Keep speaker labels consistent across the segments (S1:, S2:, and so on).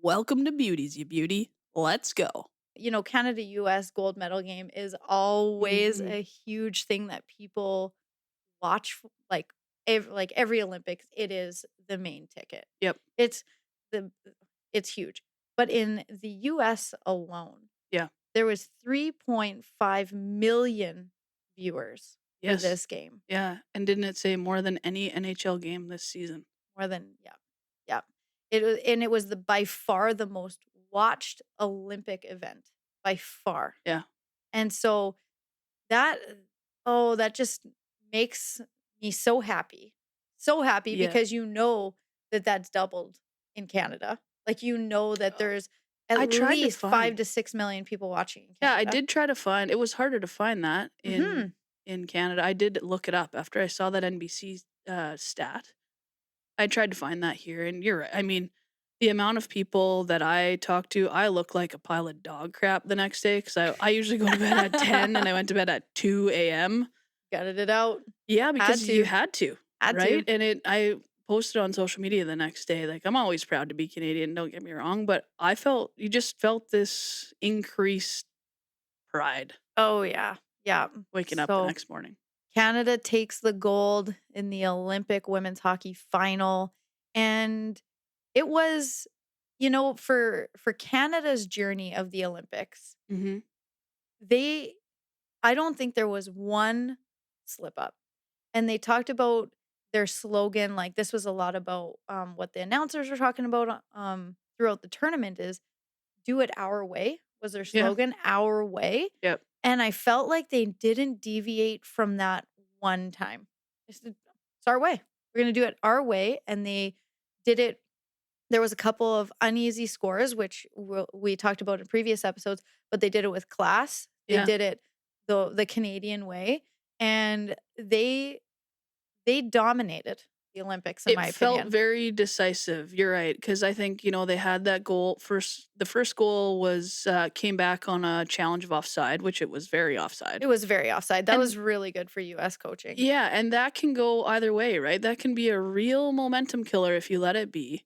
S1: Welcome to Beauties, you beauty. Let's go.
S2: Canada US gold medal game is always
S1: Mhm.
S2: a huge thing that people watch like every Olympics, it is the main ticket.
S1: Yep.
S2: It's the it's huge. But in the US alone,
S1: Yeah.
S2: there was 3.5 million viewers for
S1: Yes.
S2: this game.
S1: Yeah. And didn't it say more than any NHL game this season?
S2: More than yeah. Yeah. It was the by far the most watched Olympic event by far.
S1: Yeah.
S2: And so that that just makes me so happy. So happy
S1: Yeah.
S2: because that that's doubled in Canada. Like, that
S1: Uh,
S2: there's at
S1: I tried to
S2: least 5
S1: find.
S2: to 6 million people watching in
S1: Yeah, I
S2: Canada.
S1: did try to find. It was harder to find that
S2: Mhm.
S1: in Canada. I did look it up after I saw that NBC stat. I tried to find that here, and you're right. I mean, the amount of people that I talked to, I look like a pile of dog crap the next day because I usually go to bed at 10 and I went to bed at 2 a.m.
S2: Gutted it out.
S1: Yeah,
S2: Had
S1: because you
S2: to.
S1: had to,
S2: Had
S1: right?
S2: to.
S1: And I posted on social media the next day, like, I'm always proud to be Canadian, don't get me wrong, but you just felt this increased pride
S2: Oh, yeah. Yeah.
S1: waking up the
S2: So,
S1: next morning.
S2: Canada takes the gold in the Olympic women's hockey final, and it was, for Canada's journey of the Olympics,
S1: Mhm.
S2: they I don't think there was one slip up. And they talked about their slogan, like, this was a lot about, what the announcers were talking about, throughout the tournament is, "Do it our way," was their
S1: Yeah.
S2: slogan, "Our way,"
S1: Yep.
S2: and I felt like they didn't deviate from that one time. They said, "It's our way. We're gonna do it our way," and they did it. There was a couple of uneasy scores, which we talked about in previous episodes, but they did it with class. They
S1: Yeah.
S2: did it the Canadian way, and they dominated the Olympics, in
S1: It
S2: my
S1: felt
S2: opinion.
S1: very decisive. You're right, because I think, they had that goal first. The first goal was came back on a challenge of offside, which it was very offside.
S2: It was very offside. That
S1: And
S2: was really good for US coaching.
S1: yeah, and that can go either way, right? That can be a real momentum killer if you let it be.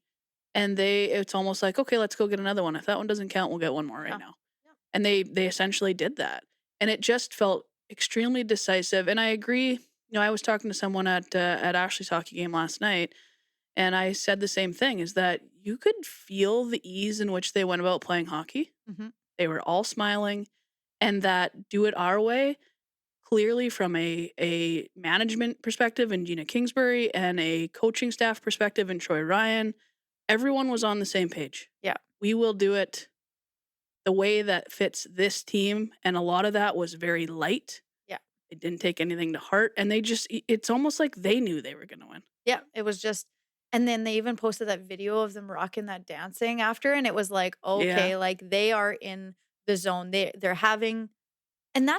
S1: And it's almost like, okay, let's go get another one. If that one doesn't count, we'll get one more right
S2: Yeah.
S1: now.
S2: Yeah.
S1: And they essentially did that. And it just felt extremely decisive. And I agree. I was talking to someone at Ashley's hockey game last night, and I said the same thing: is that you could feel the ease in which they went about playing hockey.
S2: Mhm.
S1: They were all smiling, and that do it our way. Clearly, from a management perspective in Gina Kingsbury and a coaching staff perspective in Troy Ryan, everyone was on the same page.
S2: Yeah.
S1: We will do it the way that fits this team, and a lot of that was very light.
S2: Yeah.
S1: It didn't take anything to heart, and it's almost like they knew they were gonna win.
S2: Yeah, it was just and then they even posted that video of them rocking that dancing after, and it was like,
S1: Yeah,
S2: okay, like, they are in the zone. They're having and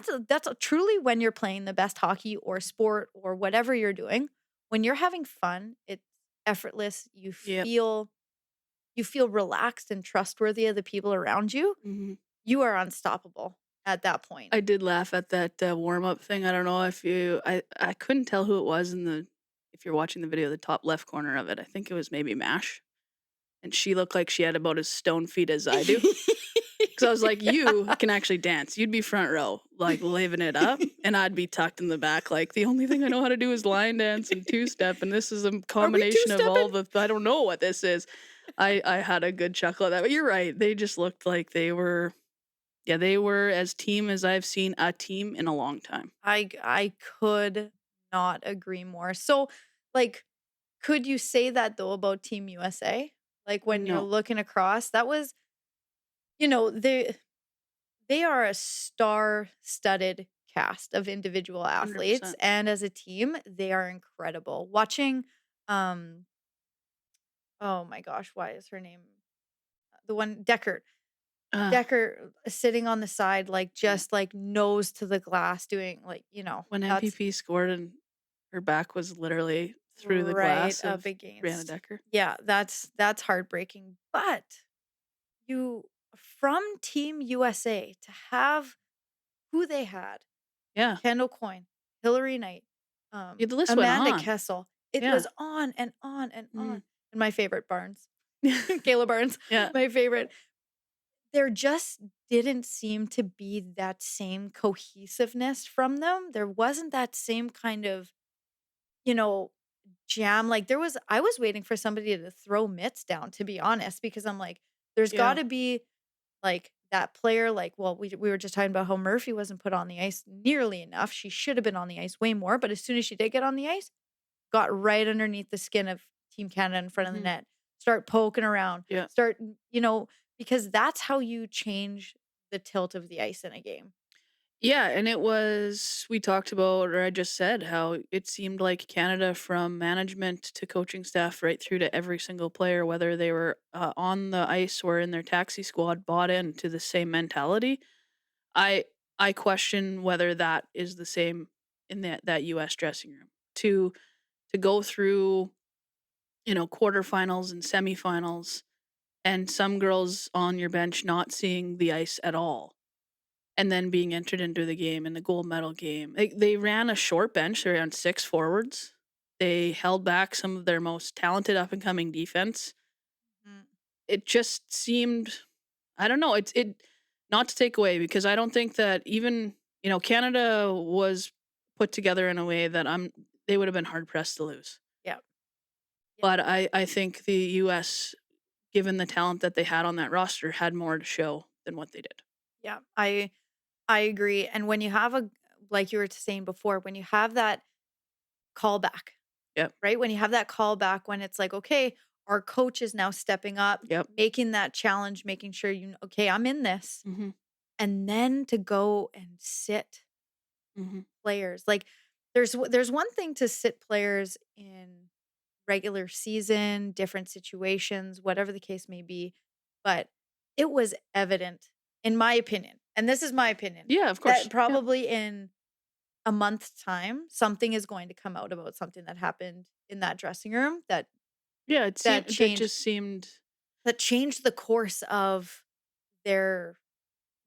S2: truly when you're playing the best hockey or sport or whatever you're doing, when you're having fun, it's effortless.
S1: yep,
S2: You feel relaxed and trustworthy of the people around you.
S1: mhm.
S2: You are unstoppable at that point.
S1: I did laugh at that, warm-up thing. I don't know if I couldn't tell who it was if you're watching the video, the top left corner of it. I think it was maybe Mash, and she looked like she had about as stone feet as I do. 'Cause I was like, "You can actually dance. You'd be front row, like, living it up, and I'd be tucked in the back, like, the only thing I know how to do is line dance and two-step, and this is a
S2: Are we
S1: combination of all
S2: two-stepping?
S1: the I don't know what this is." I had a good chuckle at that, but you're right. They just looked like they were as team as I've seen a team in a long time.
S2: I could not agree more. So, like, could you say that though about Team USA? Like, when you're
S1: No,
S2: looking across, that was, you know, they are a star-studded cast of individual athletes,
S1: 100%.
S2: and as a team, they are incredible. Watching, um, oh my gosh, why is her name? The one Deckard.
S1: Uh,
S2: Decker sitting on the side, like,
S1: yeah.
S2: just, like, nose to the glass doing, like,
S1: When
S2: that's
S1: MPP scored and her back was literally through the
S2: right
S1: glass
S2: up
S1: of Brianna
S2: against.
S1: Decker.
S2: Yeah, that's heartbreaking, but you from Team USA to have who they had,
S1: Yeah.
S2: Kendall Coyne, Hillary Knight,
S1: Yeah, the list went
S2: Amanda
S1: on.
S2: Kessel, it
S1: Yeah.
S2: was on and on and
S1: Mhm.
S2: on, and my favorite, Barnes. Kayla Barnes,
S1: Yeah.
S2: my favorite. There just didn't seem to be that same cohesiveness from them. There wasn't that same kind of, you know, jam. Like I was waiting for somebody to throw mitts down, to be honest, because I'm like, there's got
S1: Yeah.
S2: to be like that player. Like, well, we were just talking about how Murphy wasn't put on the ice nearly enough. She should have been on the ice way more. But as soon as she did get on the ice, got right underneath the skin of Team Canada in front of the
S1: Mhm.
S2: net, start poking around,
S1: Yeah.
S2: start, because that's how you change the tilt of the ice in a game.
S1: Yeah, and it was we talked about, or I just said how it seemed like Canada, from management to coaching staff right through to every single player, whether they were on the ice or in their taxi squad, bought into the same mentality. I I question whether that is the same in that US dressing room. To go through, quarterfinals and semifinals, and some girls on your bench not seeing the ice at all, and then being entered into the game, in the gold medal game. They ran a short bench. They ran 6 forwards. They held back some of their most talented up and coming defense.
S2: Mm.
S1: It just seemed, I don't know, it not to take away, because I don't think that even, Canada was put together in a way that they would have been hard pressed to lose.
S2: Yeah. Yeah.
S1: But I think the US, given the talent that they had on that roster, had more to show than what they did.
S2: Yeah. I agree. And when you have like you were saying before, when you have that callback,
S1: Yep.
S2: right? When you have that callback, when it's like, okay, our coach is now stepping up,
S1: Yep.
S2: making that challenge, making sure okay, I'm in this.
S1: Mhm.
S2: And then to go and sit
S1: Mhm.
S2: players. Like there's one thing to sit players in regular season, different situations, whatever the case may be, but it was evident in my opinion. And this is my opinion
S1: Yeah, of
S2: that
S1: course. Yeah.
S2: probably in a month's time something is going to come out about something that happened in that dressing room
S1: Yeah,
S2: that
S1: that
S2: changed
S1: just seemed.
S2: that changed the course of their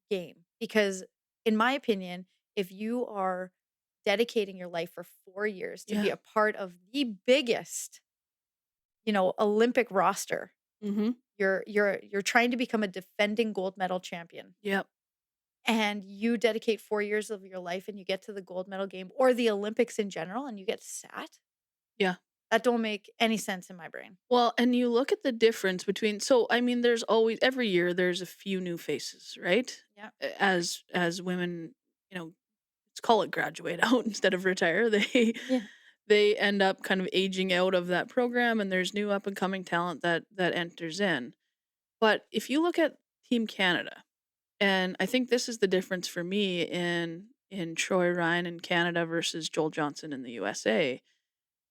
S2: game because in my opinion, if you are dedicating your life for 4 years to be
S1: Yeah.
S2: a part of the biggest, Olympic roster,
S1: Mhm.
S2: you're trying to become a defending gold medal champion
S1: Yep.
S2: and you dedicate 4 years of your life and you get to the gold medal game or the Olympics in general and you get sat,
S1: Yeah.
S2: that don't make any sense in my brain.
S1: Well, and you look at the difference between, so, I mean, there's always, every year there's a few new faces, right?
S2: Yeah.
S1: As women, let's call it graduate out instead of retire.
S2: Yeah.
S1: They end up kind of aging out of that program, and there's new up and coming talent that enters in. But if you look at Team Canada, and I think this is the difference for me in Troy Ryan in Canada versus Joel Johnson in the USA,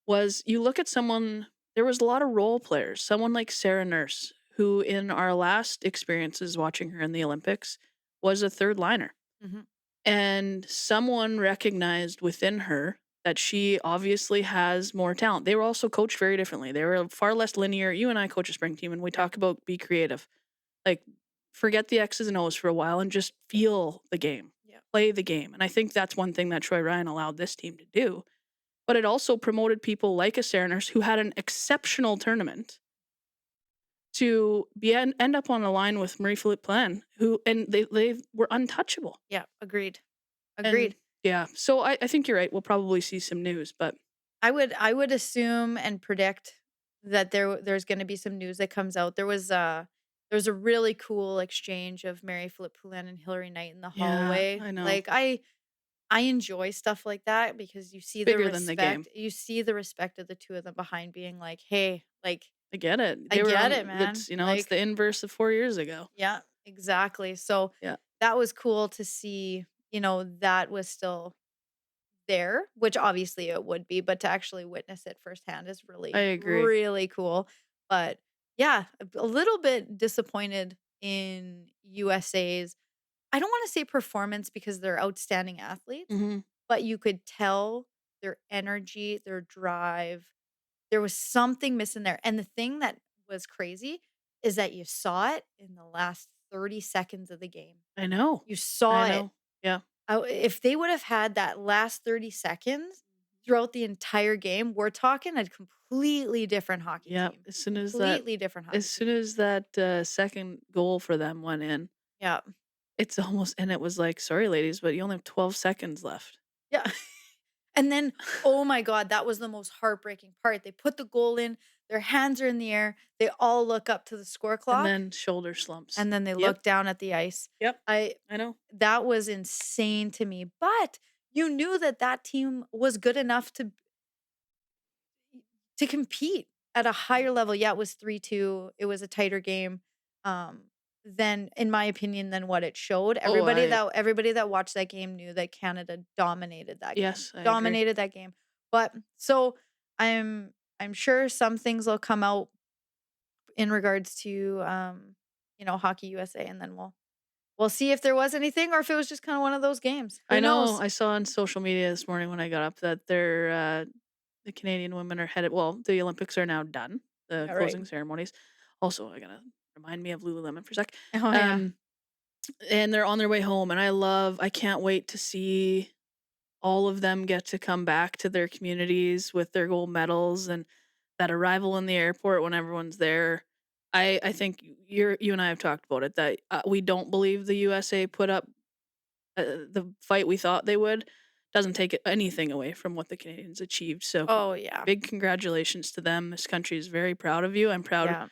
S1: was you look at someone, there was a lot of role players, someone like Sarah Nurse, who in our last experiences watching her in the Olympics was a third liner.
S2: Mhm.
S1: And someone recognized within her that she obviously has more talent. They were also coached very differently. They were far less linear. You and I coach a spring team, and we talk about be creative. Like, forget the X's and O's for a while and just feel the game,
S2: Yeah.
S1: play the game. And I think that's one thing that Troy Ryan allowed this team to do. But it also promoted people like a Sarah Nurse, who had an exceptional tournament, to end up on a line with Marie-Philippe Plan, who, and they were untouchable.
S2: Yeah, agreed.
S1: And
S2: Agreed.
S1: yeah, so I think you're right. We'll probably see some news, but
S2: I would assume and predict that there's gonna be some news that comes out. There was a really cool exchange of Mary Philip Poulin and Hillary Knight in the
S1: yeah,
S2: hallway.
S1: I know.
S2: Like, I enjoy stuff like that because
S1: It's bigger than the game.
S2: you see the respect of the 2 of them behind being like, "Hey, like,
S1: I get it.
S2: I
S1: They were
S2: get
S1: on
S2: it, man."
S1: it's
S2: Like
S1: the inverse of 4 years ago.
S2: yeah, exactly. So,
S1: Yeah,
S2: that was cool to see, that was still there, which obviously it would be, but to actually witness it firsthand is
S1: I
S2: really,
S1: agree.
S2: really cool. But yeah, a little bit disappointed in USA's, I don't want to say performance because they're outstanding athletes,
S1: Mhm.
S2: but you could tell their energy, their drive. There was something missing there. And the thing that was crazy is that you saw it in the last 30 seconds of the game.
S1: I know.
S2: You
S1: I
S2: saw it.
S1: know. Yeah.
S2: If they would have had that last 30 seconds, throughout the entire game, we're talking a completely different hockey
S1: Yeah,
S2: team. Completely different
S1: as
S2: hockey
S1: soon
S2: team.
S1: as that, second goal for them went in,
S2: Yeah.
S1: it's almost and it was like, "Sorry, ladies, but you only have 12 seconds left."
S2: Yeah. And then, oh my god, that was the most heartbreaking part. They put the goal in, their hands are in the air, they all look up to the score
S1: And
S2: clock,
S1: then shoulder slumps.
S2: and then they
S1: Yep,
S2: look down at the ice.
S1: yep,
S2: I
S1: I know.
S2: That was insane to me, but you knew that that team was good enough to compete at a higher level. Yeah, it was 3-2. It was a tighter game, um, than in my opinion, than what it showed.
S1: Oh, I
S2: Everybody that watched that game knew that Canada dominated that game.
S1: yes, I agree.
S2: Dominated that game. But so I'm sure some things will come out in regards to Hockey USA, and then we'll see if there was anything or if it was just kind of one of those games.
S1: I
S2: Who
S1: know,
S2: knows?
S1: I saw on social media this morning when I got up that the Canadian women are headed the Olympics are now done, the
S2: Yeah, right.
S1: closing ceremonies. Also, I gotta remind me of Lululemon for a sec.
S2: Oh yeah.
S1: Um, and they're on their way home, and I can't wait to see all of them get to come back to their communities with their gold medals and that arrival in the airport when everyone's there. I think you and I have talked about it that we don't believe the USA put up the fight we thought they would. Doesn't take anything away from what the Canadians achieved. So
S2: Oh yeah.
S1: big congratulations to them. This country is very proud of you. I'm proud.
S2: Yeah.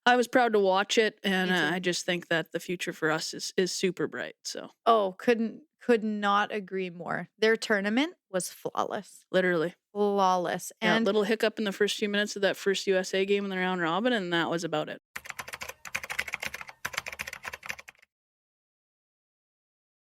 S1: I was proud to watch it, and
S2: Me too.
S1: I just think that the future for us is super bright. So
S2: Oh, could not agree more. Their tournament was flawless.
S1: literally.
S2: Flawless.
S1: Yeah,
S2: And
S1: little hiccup in the first few minutes of that first USA game in the round robin, and that was about it.